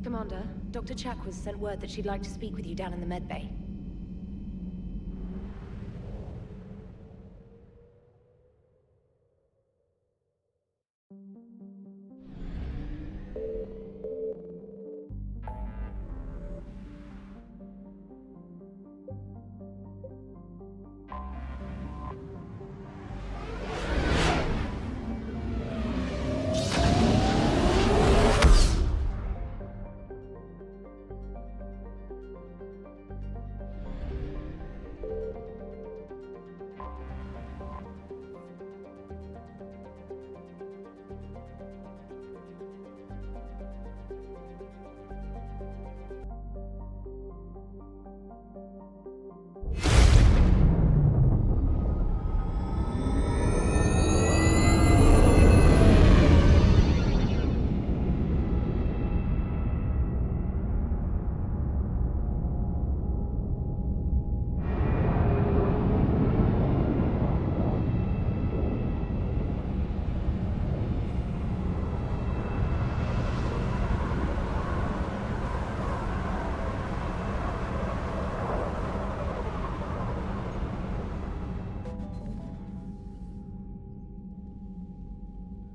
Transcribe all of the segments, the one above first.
Commander, Dr. Chakwas sent word that she'd like to speak with you down in the medbay.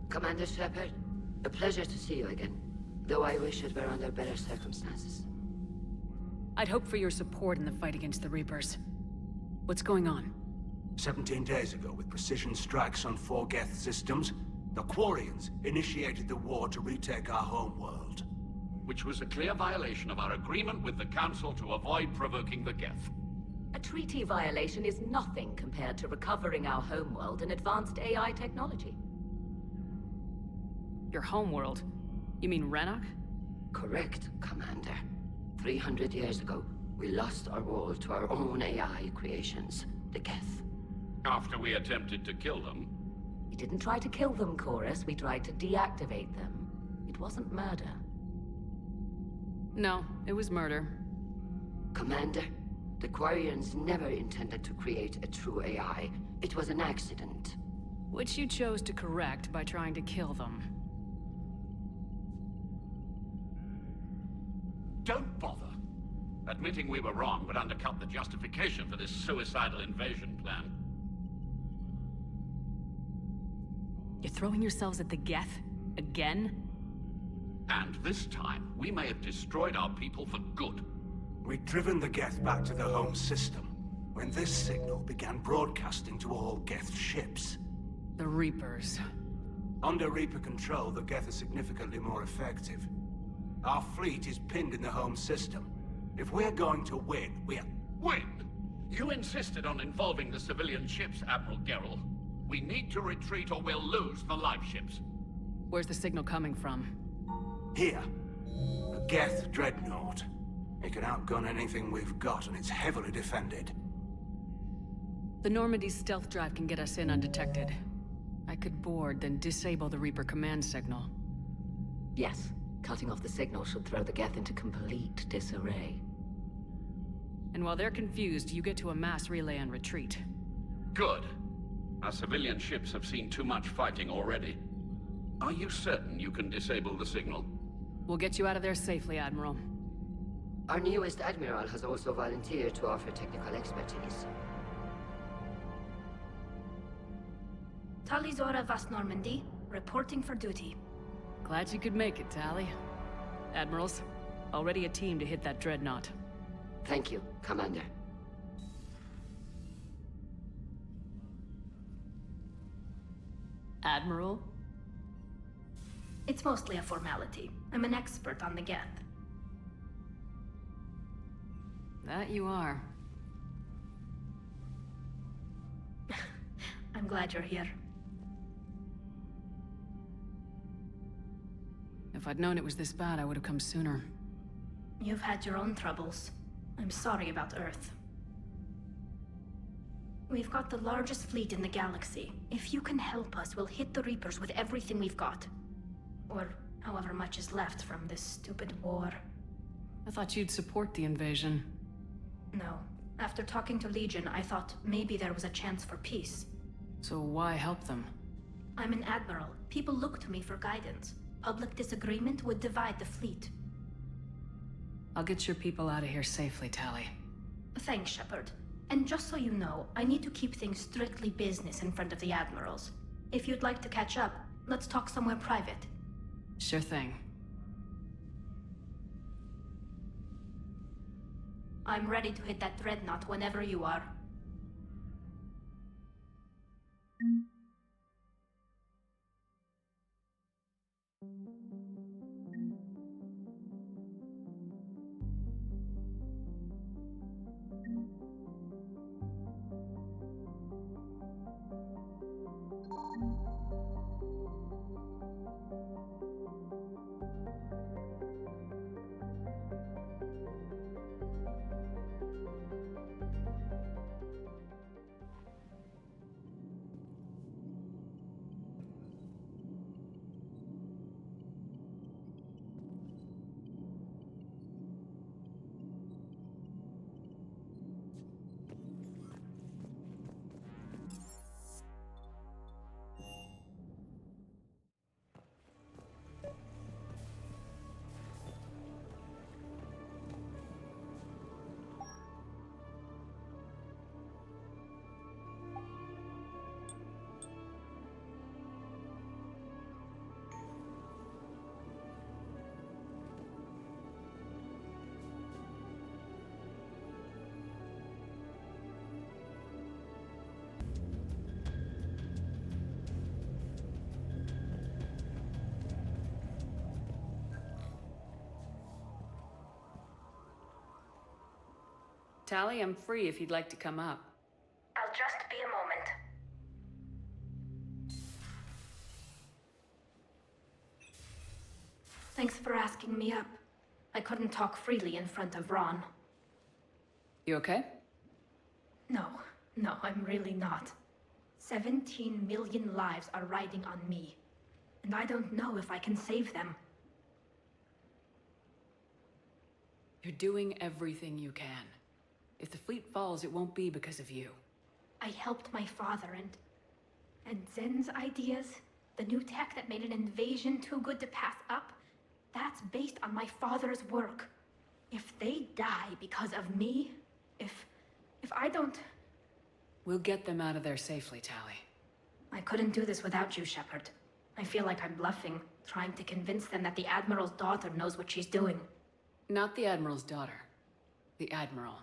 Commander Shepard, a pleasure to see you again. Though I wish it were under better circumstances. I'd hoped for your support in the fight against the Reapers. What's going on? 17 days ago, with precision strikes on 4 Geth systems, the Quarians initiated the war to retake our homeworld. Which was a clear violation of our agreement with the Council to avoid provoking the Geth. A treaty violation is nothing compared to recovering our homeworld and advanced AI technology. Your homeworld? You mean Rannoch? Correct, Commander. 300 years ago, we lost our world to our own AI creations, the Geth. After we attempted to kill them. We didn't try to kill them, Chorus. We tried to deactivate them. It wasn't murder. No, it was murder. Commander, the Quarians never intended to create a true AI. It was an accident. Which you chose to correct by trying to kill them. Don't bother. Admitting we were wrong would undercut the justification for this suicidal invasion plan. You're throwing yourselves at the Geth? Again? And this time, we may have destroyed our people for good. We'd driven the Geth back to the home system, when this signal began broadcasting to all Geth ships. The Reapers. Under Reaper control, the Geth are significantly more effective. Our fleet is pinned in the home system. If we're going to win, Win? You insisted on involving the civilian ships, Admiral Gerrel. We need to retreat or we'll lose the live ships. Where's the signal coming from? Here. A Geth Dreadnought. It can outgun anything we've got, and it's heavily defended. The Normandy's stealth drive can get us in undetected. I could board, then disable the Reaper command signal. Yes. Cutting off the signal should throw the Geth into complete disarray. And while they're confused, you get to a mass relay and retreat. Good. Our civilian ships have seen too much fighting already. Are you certain you can disable the signal? We'll get you out of there safely, Admiral. Our newest Admiral has also volunteered to offer technical expertise. Talizora Vast Normandy, reporting for duty. Glad you could make it, Tally. Admirals, already a team to hit that Dreadnought. Thank you, Commander. Admiral? It's mostly a formality. I'm an expert on the Geth. That you are. I'm glad you're here. If I'd known it was this bad, I would have come sooner. You've had your own troubles. I'm sorry about Earth. We've got the largest fleet in the galaxy. If you can help us, we'll hit the Reapers with everything we've got. Or however much is left from this stupid war. I thought you'd support the invasion. No. After talking to Legion, I thought maybe there was a chance for peace. So why help them? I'm an admiral. People look to me for guidance. Public disagreement would divide the fleet. I'll get your people out of here safely, Tali. Thanks, Shepard. And just so you know, I need to keep things strictly business in front of the Admirals. If you'd like to catch up, let's talk somewhere private. Sure thing. I'm ready to hit that Dreadnought whenever you are. Tali, I'm free if you'd like to come up. I'll just be a moment. Thanks for asking me up. I couldn't talk freely in front of Ron. You okay? No, I'm really not. 17 million lives are riding on me, and I don't know if I can save them. You're doing everything you can. If the fleet falls, it won't be because of you. I helped my father and Zen's ideas, the new tech that made an invasion too good to pass up, that's based on my father's work. If they die because of me, if I don't... We'll get them out of there safely, Tali. I couldn't do this without you, Shepard. I feel like I'm bluffing, trying to convince them that the Admiral's daughter knows what she's doing. Not the Admiral's daughter. The Admiral.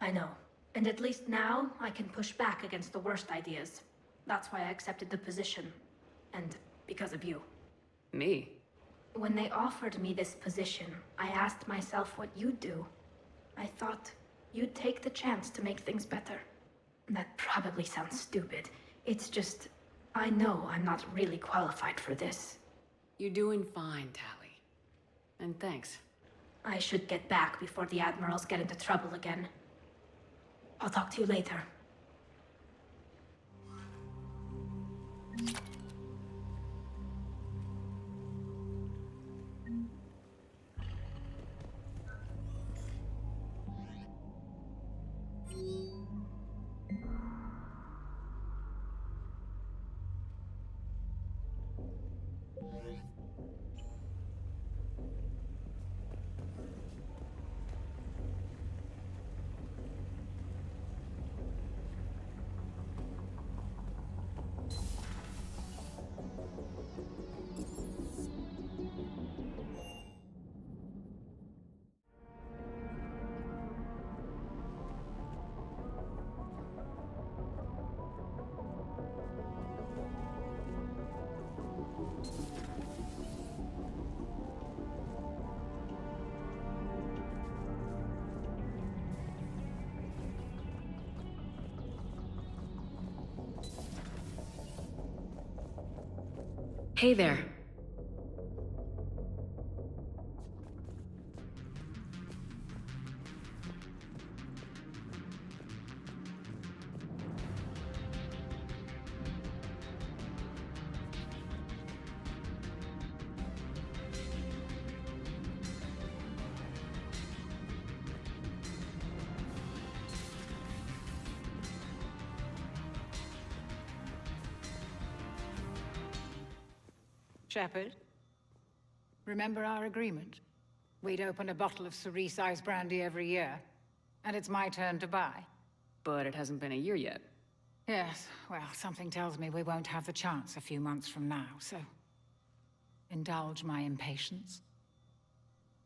I know. And at least now, I can push back against the worst ideas. That's why I accepted the position. And because of you. Me? When they offered me this position, I asked myself what you'd do. I thought you'd take the chance to make things better. That probably sounds stupid. It's just, I know I'm not really qualified for this. You're doing fine, Tali. And thanks. I should get back before the Admirals get into trouble again. I'll talk to you later. Hey there. Shepard, remember our agreement? We'd open a bottle of cerise-sized brandy every year, and it's my turn to buy. But it hasn't been a year yet. Yes, well, something tells me we won't have the chance a few months from now, so... indulge my impatience.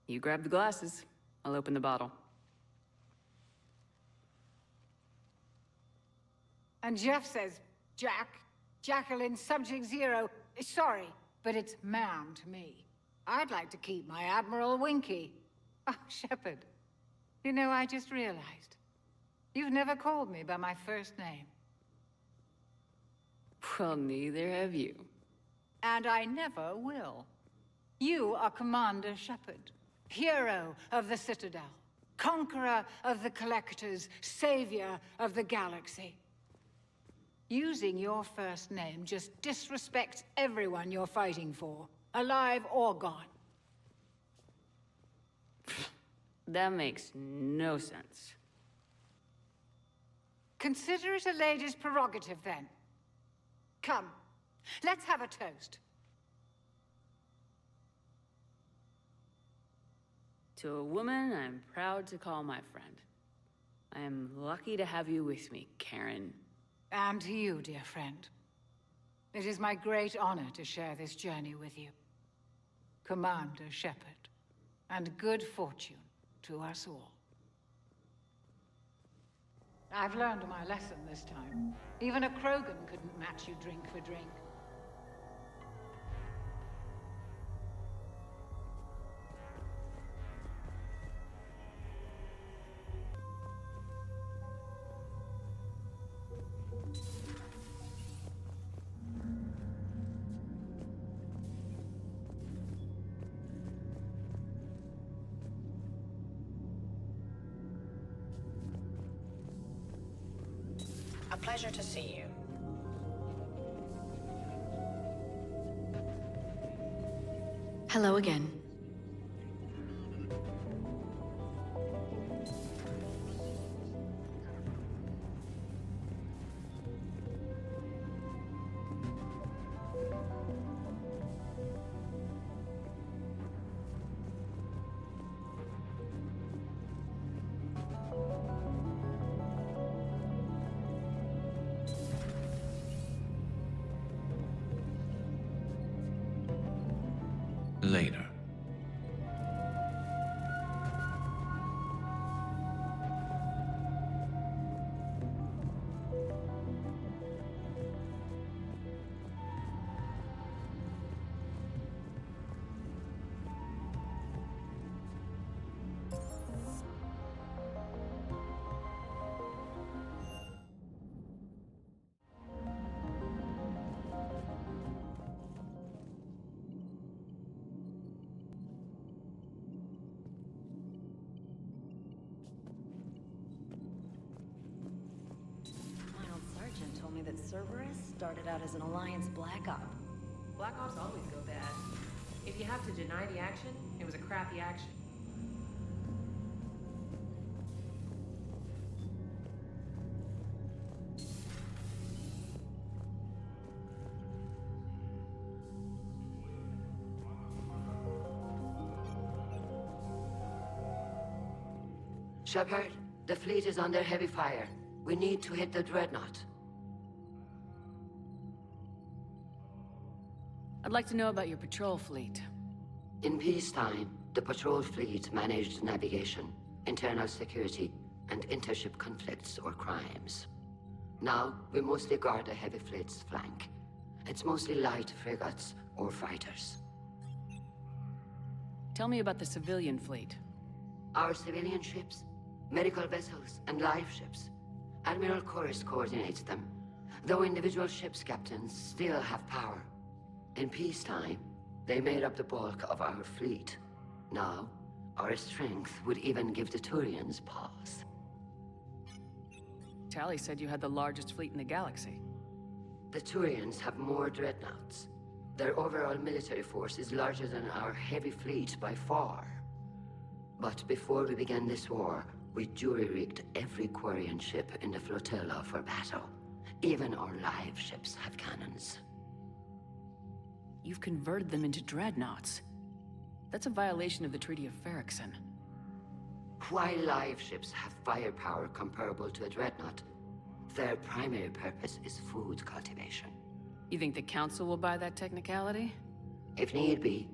You grab the glasses. I'll open the bottle. And Jeff says, Jack, Jacqueline, Subject Zero. Sorry, but it's ma'am to me. I'd like to keep my Admiral Winky. Oh, Shepard. You know, I just realized. You've never called me by my first name. Well, neither have you. And I never will. You are Commander Shepard, hero of the Citadel, conqueror of the Collectors, savior of the galaxy. Using your first name just disrespects everyone you're fighting for, alive or gone. That makes no sense. Consider it a lady's prerogative, then. Come, let's have a toast. To a woman I'm proud to call my friend. I am lucky to have you with me, Karen. And to you, dear friend. It is my great honor to share this journey with you. Commander Shepard. And good fortune to us all. I've learned my lesson this time. Even a Krogan couldn't match you drink for drink. A pleasure to see you. Hello again. Later. Told me that Cerberus started out as an Alliance Black Op. Black Ops always go bad. If you have to deny the action, it was a crappy action. Shepard, the fleet is under heavy fire. We need to hit the Dreadnought. I'd like to know about your patrol fleet. In peacetime, the patrol fleet managed navigation, internal security, and intership conflicts or crimes. Now, we mostly guard the heavy fleet's flank. It's mostly light frigates or fighters. Tell me about the civilian fleet. Our civilian ships, medical vessels, and live ships. Admiral Chorus coordinates them, though individual ships' captains still have power. In peacetime, they made up the bulk of our fleet. Now, our strength would even give the Turians pause. Tally said you had the largest fleet in the galaxy. The Turians have more dreadnoughts. Their overall military force is larger than our heavy fleet by far. But before we began this war, we jury-rigged every Quarian ship in the flotilla for battle. Even our live ships have cannons. You've converted them into dreadnoughts. That's a violation of the Treaty of Ferrixon. While live ships have firepower comparable to a Dreadnought, their primary purpose is food cultivation. You think the Council will buy that technicality? If need be,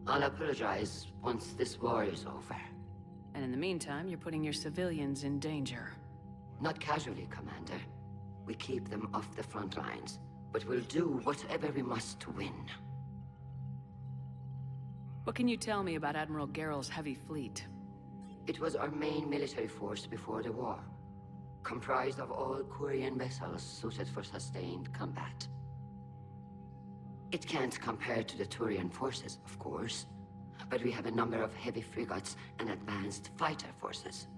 I'll apologize once this war is over. And in the meantime, you're putting your civilians in danger. Not casually, Commander. We keep them off the front lines, but we'll do whatever we must to win. What can you tell me about Admiral Geral's heavy fleet? It was our main military force before the war, comprised of all Quarian vessels suited for sustained combat. It can't compare to the Turian forces, of course, but we have a number of heavy frigates and advanced fighter forces.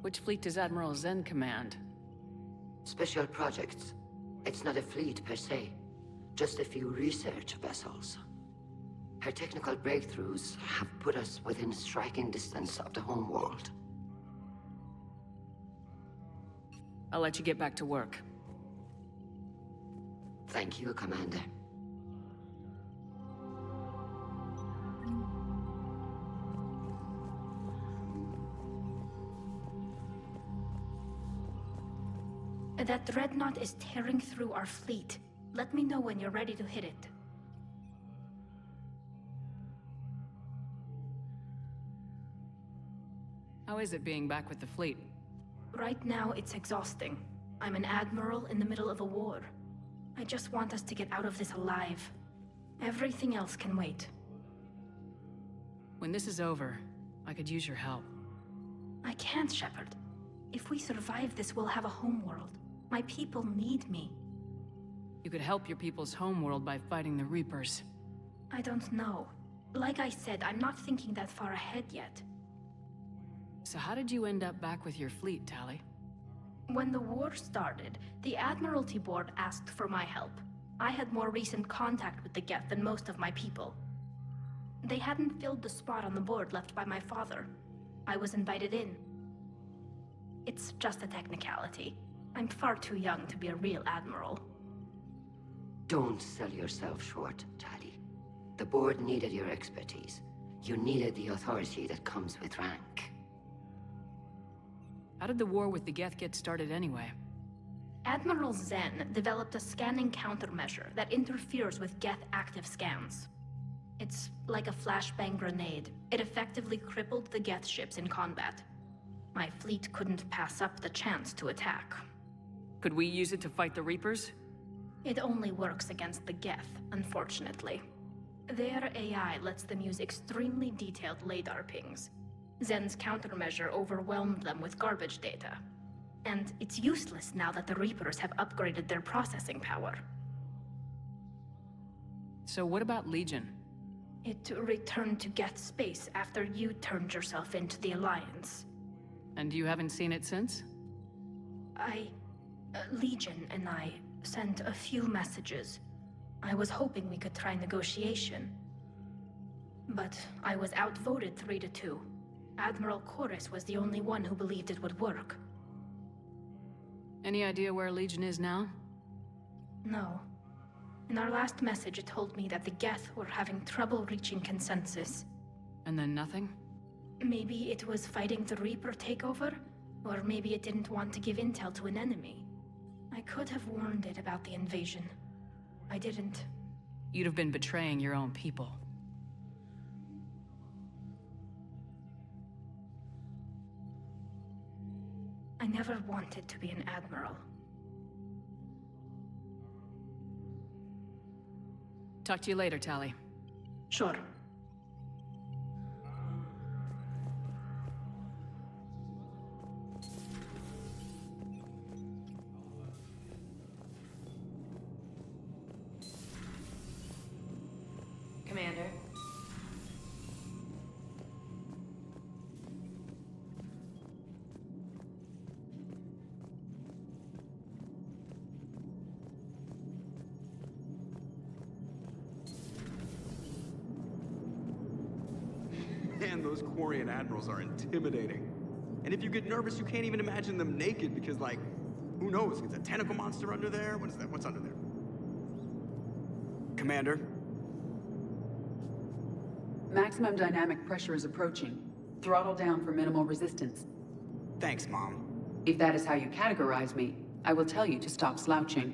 Which fleet does Admiral Zen command? Special projects. It's not a fleet per se, just a few research vessels. Her technical breakthroughs have put us within striking distance of the homeworld. I'll let you get back to work. Thank you, Commander. That Dreadnought is tearing through our fleet. Let me know when you're ready to hit it. How is it being back with the fleet? Right now, it's exhausting. I'm an admiral in the middle of a war. I just want us to get out of this alive. Everything else can wait. When this is over, I could use your help. I can't, Shepard. If we survive this, we'll have a homeworld. My people need me. You could help your people's homeworld by fighting the Reapers. I don't know. Like I said, I'm not thinking that far ahead yet. So how did you end up back with your fleet, Tali? When the war started, the Admiralty Board asked for my help. I had more recent contact with the Geth than most of my people. They hadn't filled the spot on the board left by my father. I was invited in. It's just a technicality. I'm far too young to be a real admiral. Don't sell yourself short, Tali. The board needed your expertise. You needed the authority that comes with rank. How did the war with the Geth get started anyway? Admiral Zen developed a scanning countermeasure that interferes with Geth active scans. It's like a flashbang grenade. It effectively crippled the Geth ships in combat. My fleet couldn't pass up the chance to attack. Could we use it to fight the Reapers? It only works against the Geth, unfortunately. Their AI lets them use extremely detailed LADAR pings. Zen's countermeasure overwhelmed them with garbage data. And it's useless now that the Reapers have upgraded their processing power. So what about Legion? It returned to Geth space after you turned yourself into the Alliance. And you haven't seen it since? Legion and I sent a few messages. I was hoping we could try negotiation. But I was outvoted 3-2. Admiral Chorus was the only one who believed it would work. Any idea where Legion is now? No. In our last message, it told me that the Geth were having trouble reaching consensus. And then nothing? Maybe it was fighting the Reaper takeover, or maybe it didn't want to give intel to an enemy. I could have warned it about the invasion. I didn't. You'd have been betraying your own people. I never wanted to be an admiral. Talk to you later, Tali. Sure. Commander. Man, those Quarian admirals are intimidating. And if you get nervous, you can't even imagine them naked because, like, who knows? Is a tentacle monster under there? What is that? What's under there? Commander. Maximum dynamic pressure is approaching. Throttle down for minimal resistance. Thanks, Mom. If that is how you categorize me, I will tell you to stop slouching.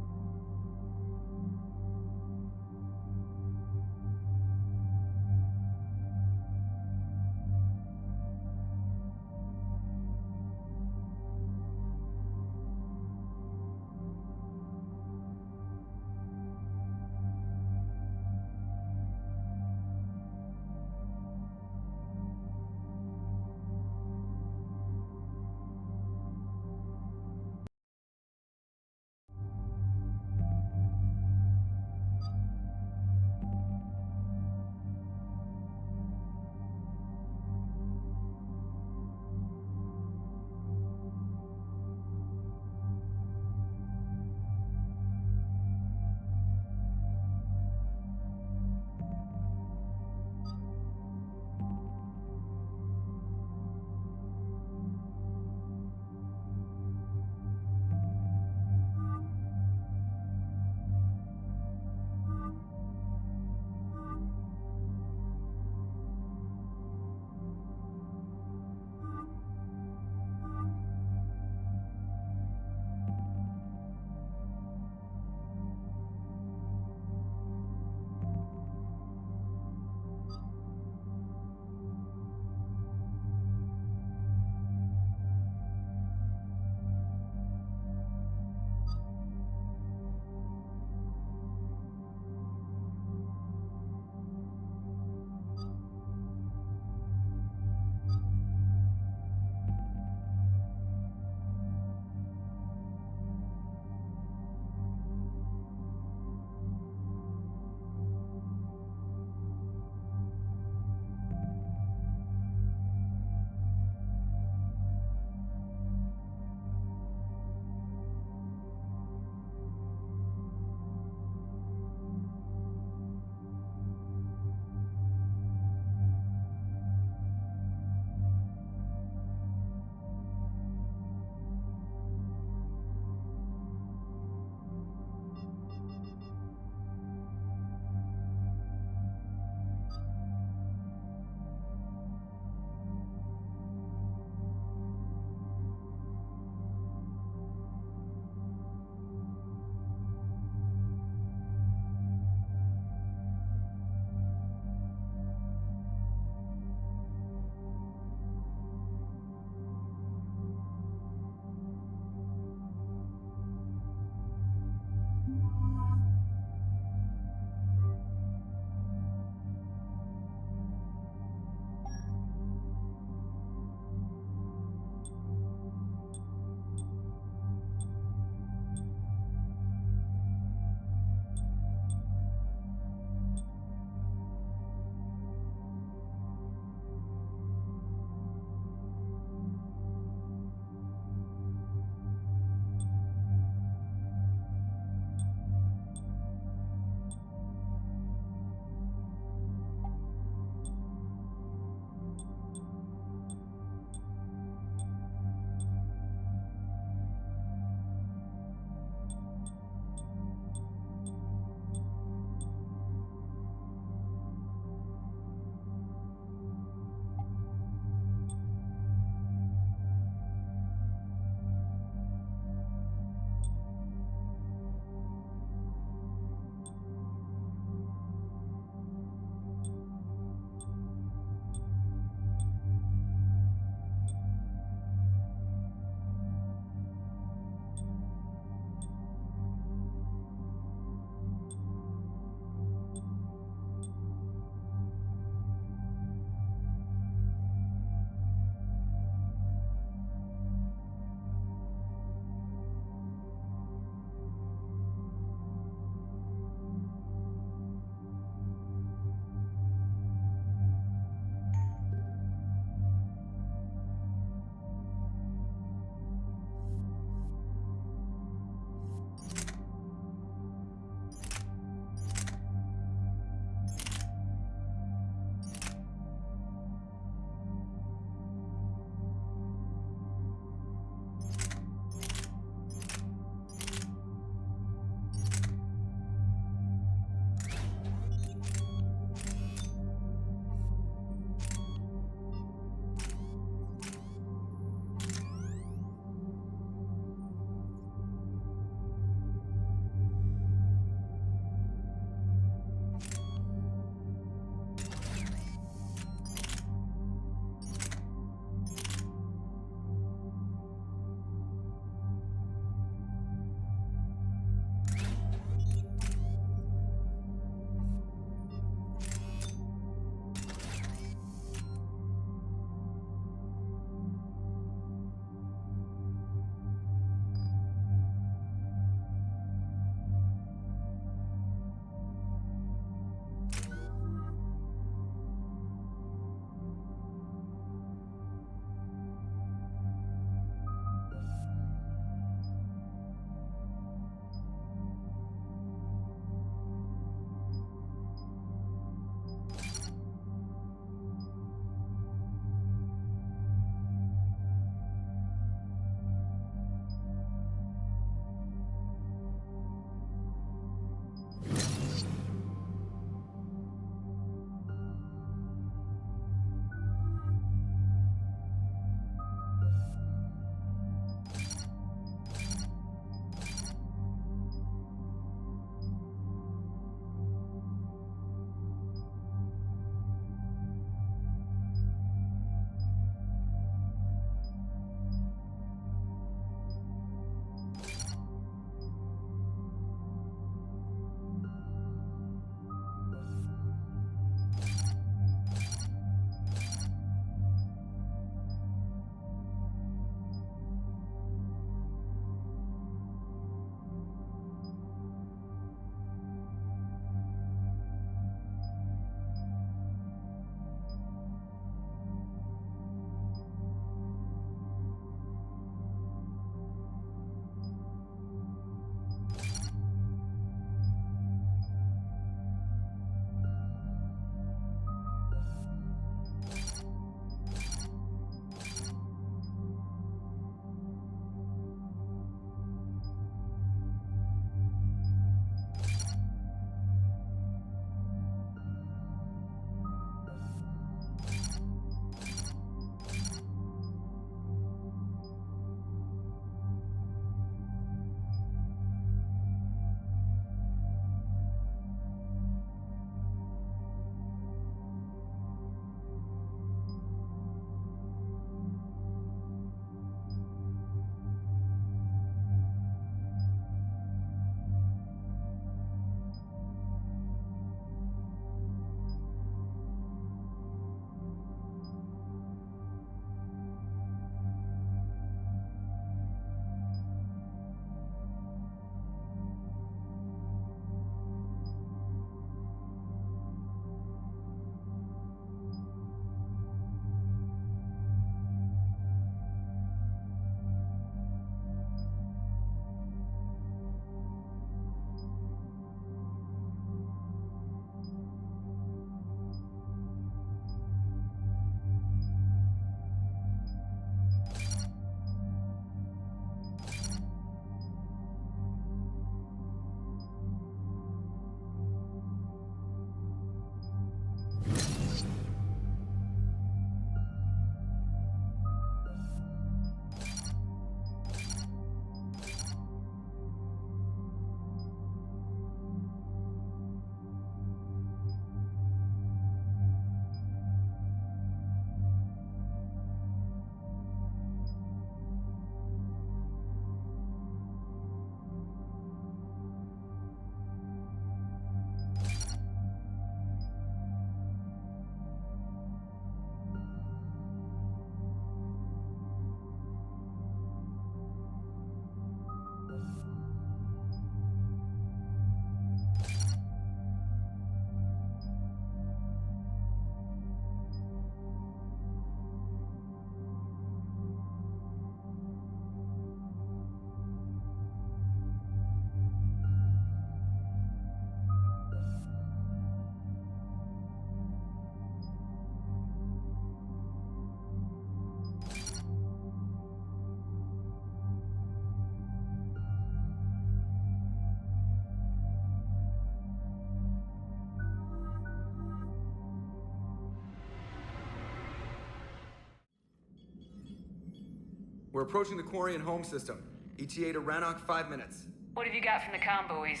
We're approaching the Quarian home system. ETA to Rannoch, 5 minutes. What have you got from the comm buoys?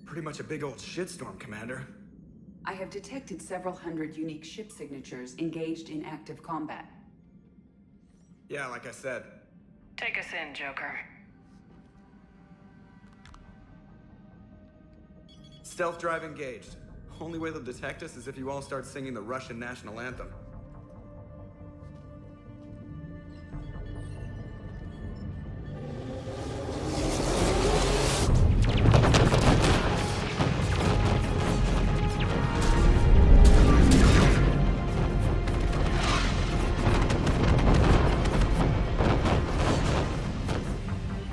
Pretty much a big old shitstorm, Commander. I have detected several hundred unique ship signatures engaged in active combat. Yeah, like I said. Take us in, Joker. Stealth drive engaged. Only way they'll detect us is if you all start singing the Russian national anthem.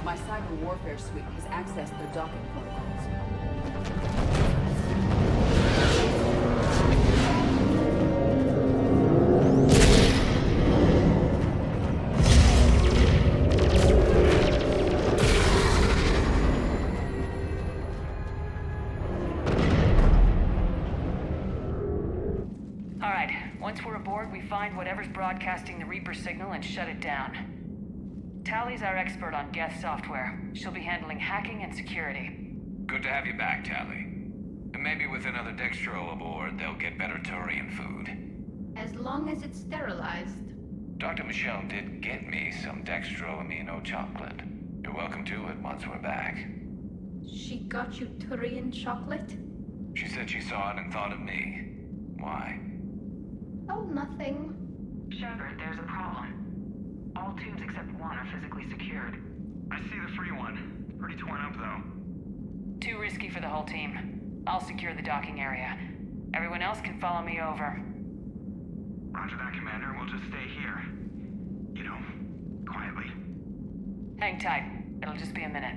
My cyber warfare suite has accessed their docking protocols. Once we're aboard, we find whatever's broadcasting the Reaper signal and shut it down. Tally's our expert on Geth software. She'll be handling hacking and security. Good to have you back, Tally. And maybe with another Dextro aboard, they'll get better Turian food. As long as it's sterilized. Dr. Michelle did get me some Dextro Amino chocolate. You're welcome to it once we're back. She got you Turian chocolate? She said she saw it and thought of me. Why? Oh, nothing. Shepard, there's a problem. All tubes except one are physically secured. I see the free one. Pretty torn up, though. Too risky for the whole team. I'll secure the docking area. Everyone else can follow me over. Roger that, Commander. We'll just stay here. You know, quietly. Hang tight. It'll just be a minute.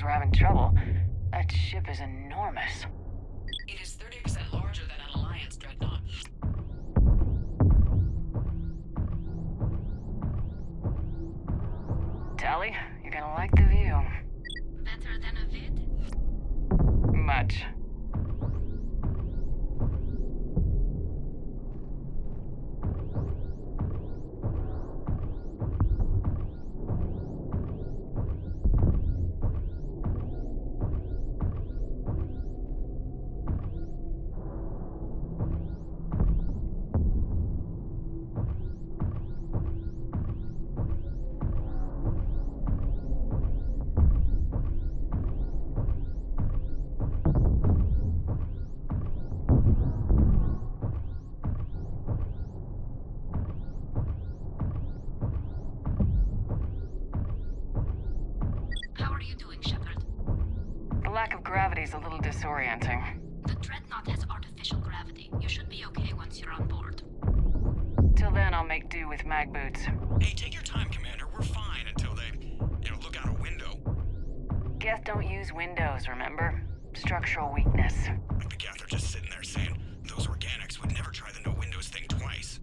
We're having trouble. That ship is enormous. It is 30% larger than an Alliance Dreadnought. Tally, you're gonna like the view. Better than a vid? Much. Lack of gravity is a little disorienting. The Dreadnought has artificial gravity. You should be okay once you're on board. Till then, I'll make do with mag boots. Hey, take your time, Commander. We're fine until they, look out a window. Geth don't use windows, remember? Structural weakness. Like the Geth are just sitting there saying, those organics would never try the no windows thing twice.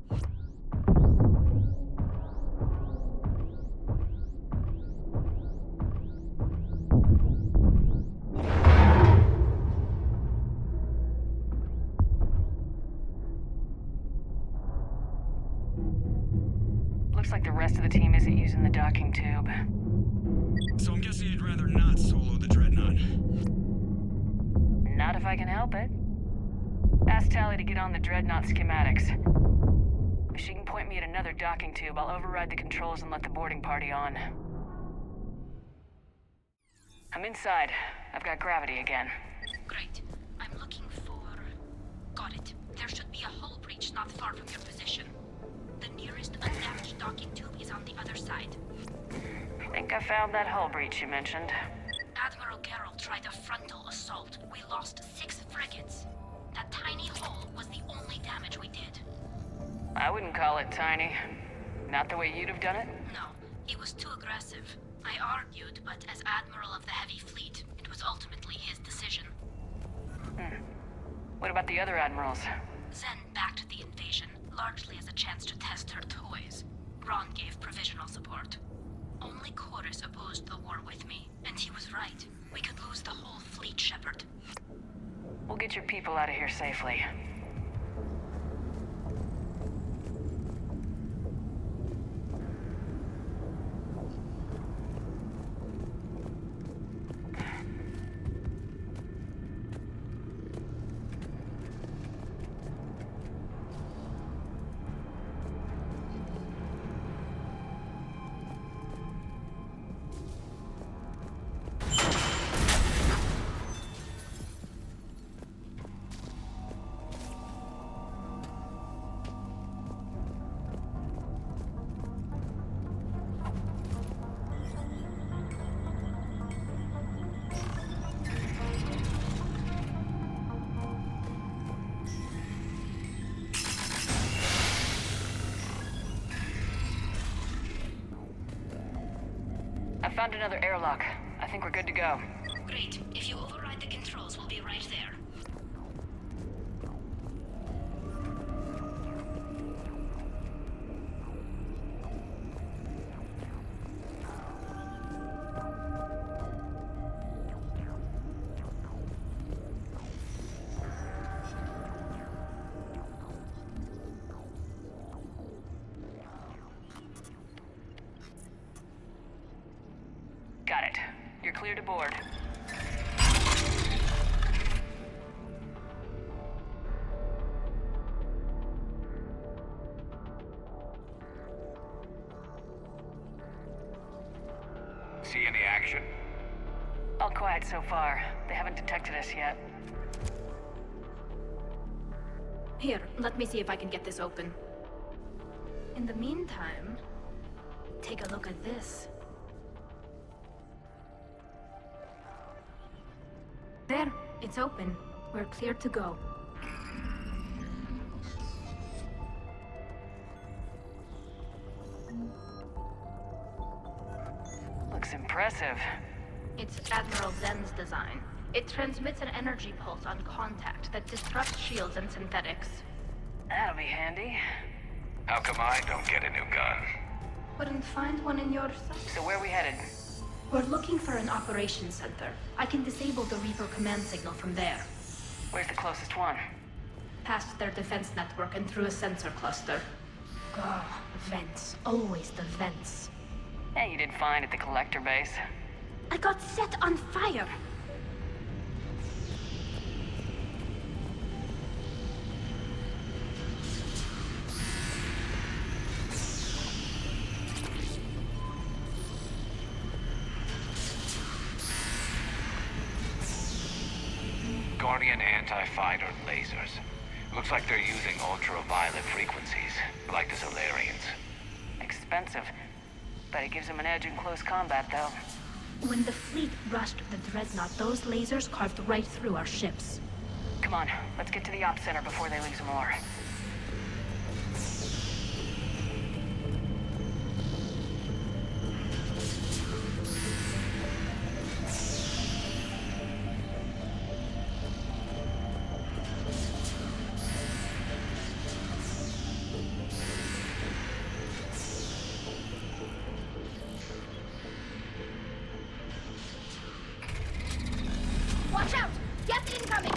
Looks like the rest of the team isn't using the docking tube. So I'm guessing you'd rather not solo the Dreadnought. Not if I can help it. Ask Tally to get on the Dreadnought schematics. If she can point me at another docking tube, I'll override the controls and let the boarding party on. I'm inside. I've got gravity again. Great. I'm looking for... Got it. There should be a hull breach not far from your position. The nearest undamaged docking tube is on the other side. I think I found that hull breach you mentioned. Admiral Geralt tried a frontal assault. We lost 6 frigates. That tiny hull was the only damage we did. I wouldn't call it tiny. Not the way you'd have done it? No, he was too aggressive. I argued, but as Admiral of the Heavy Fleet, it was was ultimately his decision. What about the other admirals? Zen backed the invasion, largely as a chance to test her toys. Ron gave provisional support. Only Chorus opposed the war with me, and he was right. We could lose the whole fleet, Shepard. We'll get your people out of here safely. I found another airlock. I think we're good to go. Great. If you override the controls, we'll be right there. Got it. You're clear to board. See any action? All quiet so far. They haven't detected us yet. Here, let me see if I can get this open. In the meantime, take a look at this. There, it's open. We're clear to go. Looks impressive. It's Admiral Zen's design. It transmits an energy pulse on contact that disrupts shields and synthetics. That'll be handy. How come I don't get a new gun? Couldn't find one in your size. So where are we headed? We're looking for an operations center. I can disable the Reaper command signal from there. Where's the closest one? Past their defense network and through a sensor cluster. Oh, vents. Always the vents. Hey, you did fine at the collector base. I got set on fire! Guardian anti-fighter lasers. Looks like they're using ultraviolet frequencies, like the Solarians. Expensive. But it gives them an edge in close combat, though. When the fleet rushed the Dreadnought, those lasers carved right through our ships. Come on, let's get to the ops center before they lose more. Watch out! Geth incoming!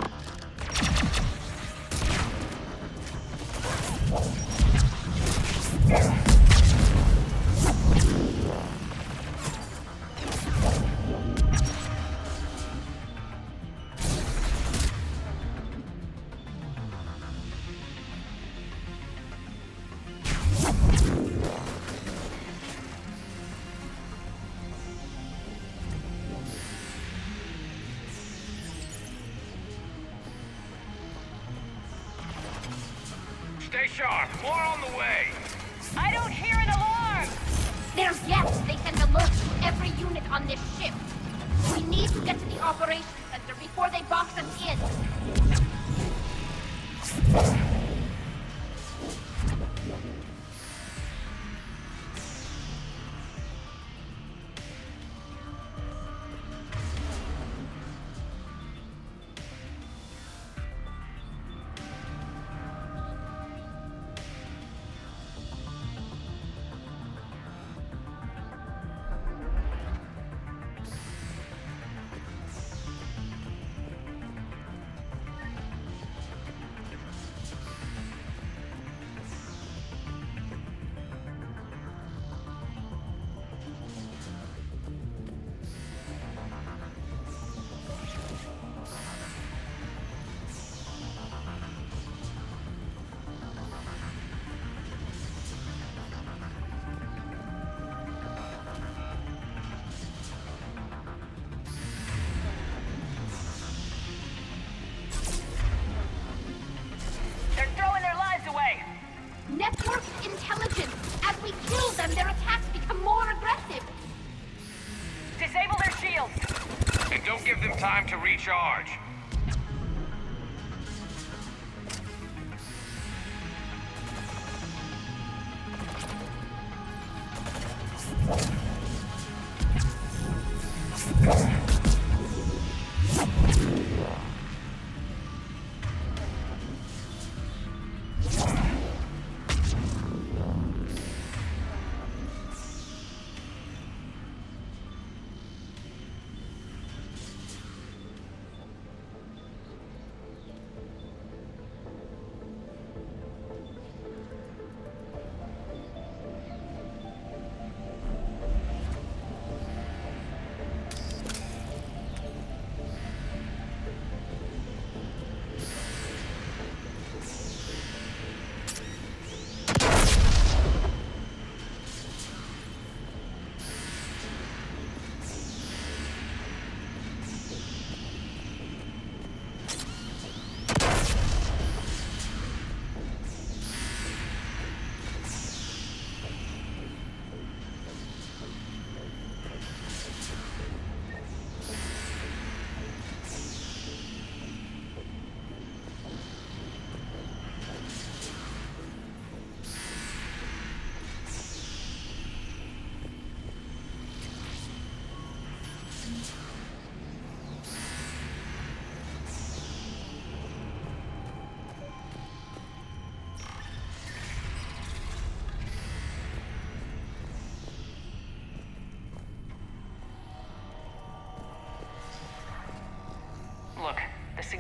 Stay sharp. More on the way. I don't hear an alarm! There's Geth! They send alerts to every unit on this ship. We need to get to the operations center before they box us in.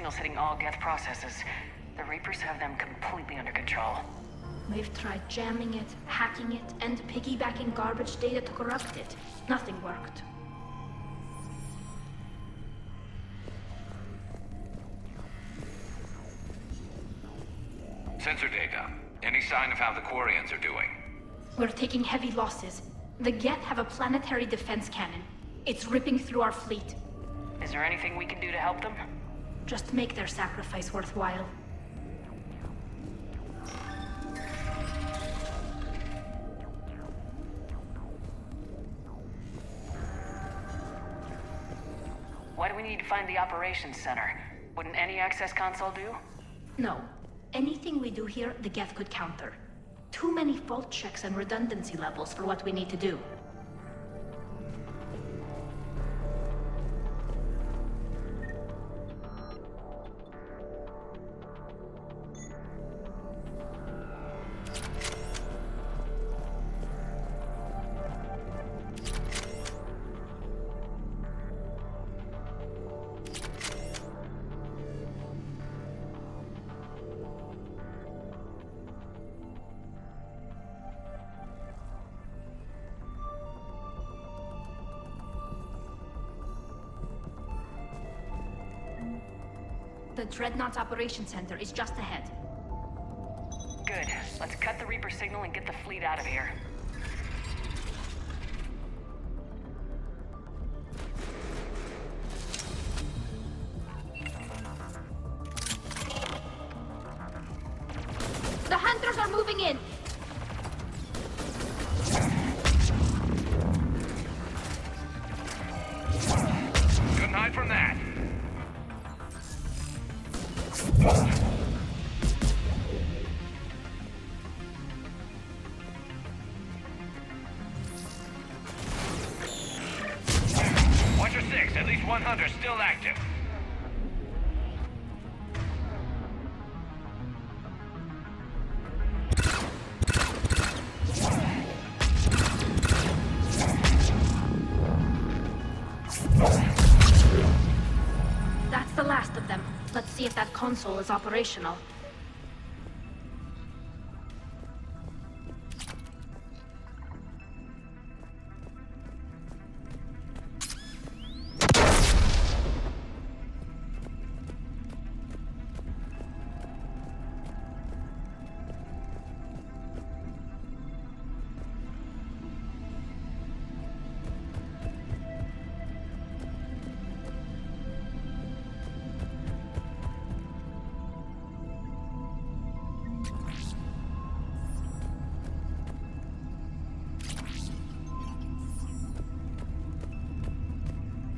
signals hitting all Geth processes. The Reapers have them completely under control. We've tried jamming it, hacking it, and piggybacking garbage data to corrupt it. Nothing worked. Sensor data. Any sign of how the Quarians are doing? We're taking heavy losses. The Geth have a planetary defense cannon. It's ripping through our fleet. Is there anything we can do to help them? Just make their sacrifice worthwhile. Why do we need to find the operations center? Wouldn't any access console do? No. Anything we do here, the Geth could counter. Too many fault checks and redundancy levels for what we need to do. The Dreadnought's Operations Center is just ahead. Good. Let's cut the Reaper signal and get the fleet out of here. The Hunters are moving in! Couldn't hide from that. Watcher 6, at least one hunter still active. That's the last of them. Let's see if that console is operational.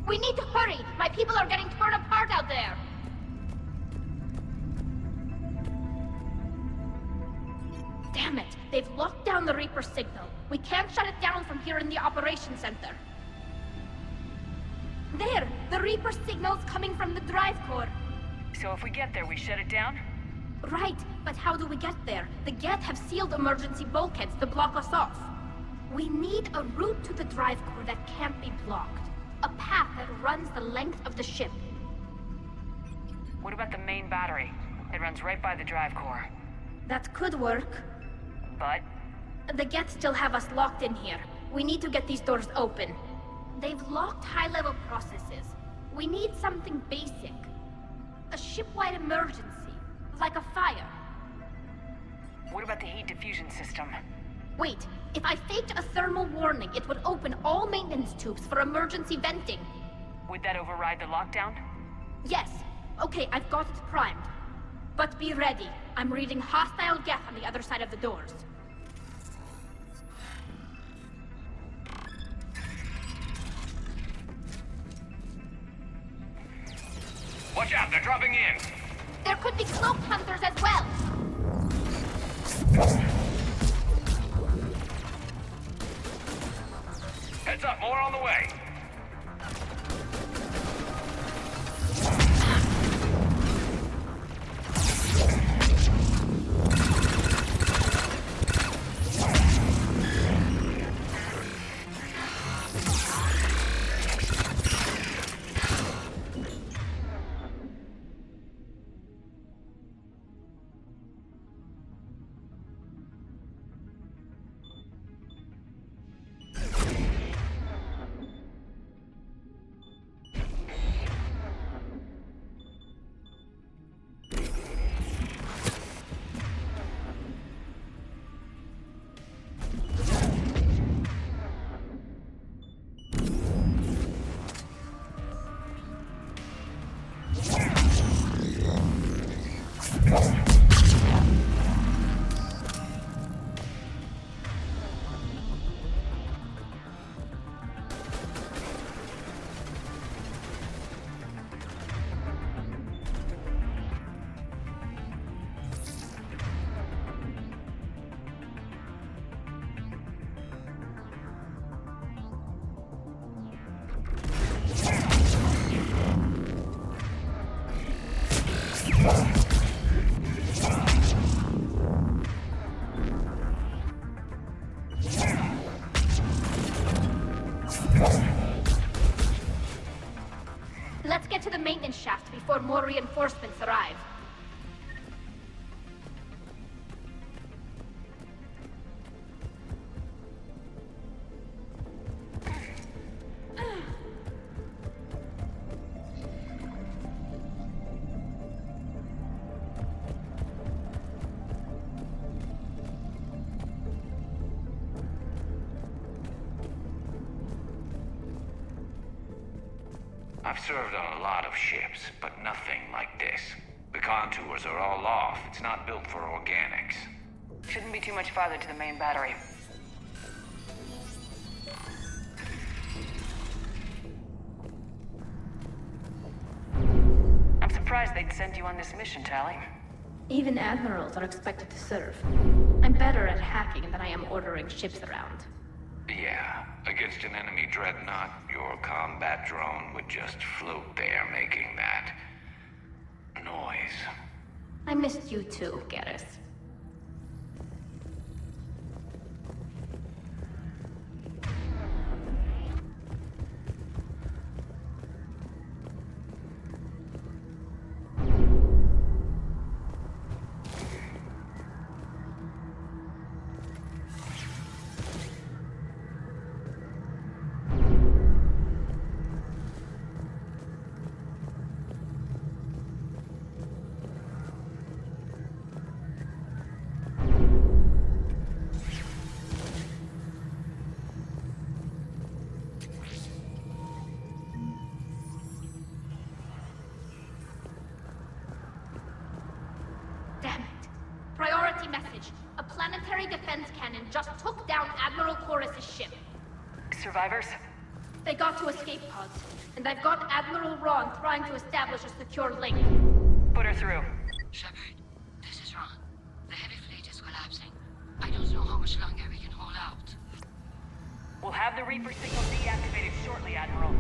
We need to hurry! My people are getting torn apart out there! Damn it! They've locked down the Reaper signal. We can't shut it down from here in the Operations Center. There! The Reaper signal's coming from the drive core. So if we get there, we shut it down? Right, but how do we get there? The Geth have sealed emergency bulkheads to block us off. We need a route to the drive core that can't be blocked. A path that runs the length of the ship. What about the main battery? It runs right by the drive core. That could work. But? The Geth still have us locked in here. We need to get these doors open. They've locked high-level processes. We need something basic. A ship-wide emergency. Like a fire. What about the heat diffusion system? Wait, if I faked a thermal warning, it would open all maintenance tubes for emergency venting. Would that override the lockdown? Yes. Okay, I've got it primed. But be ready. I'm reading hostile Geth on the other side of the doors. Watch out, they're dropping in! There could be cloaked hunters as well! Heads up, more on the way! before reinforcements arrive. I've served on a lot of ships, but nothing like this. The contours are all off. It's not built for organics. Shouldn't be too much farther to the main battery. I'm surprised they'd send you on this mission, Tali. Even admirals are expected to serve. I'm better at hacking than I am ordering ships around. Yeah, against an enemy Dreadnought, your combat drone would just float there making that noise. I missed you too, Garrus. Priority message. A planetary defense cannon just took down Admiral Chorus's ship. Survivors? They got to escape pods, and I've got Admiral Ron trying to establish a secure link. Put her through. Shepard, this is Ron. The heavy fleet is collapsing. I don't know how much longer we can hold out. We'll have the Reaper signal deactivated shortly, Admiral.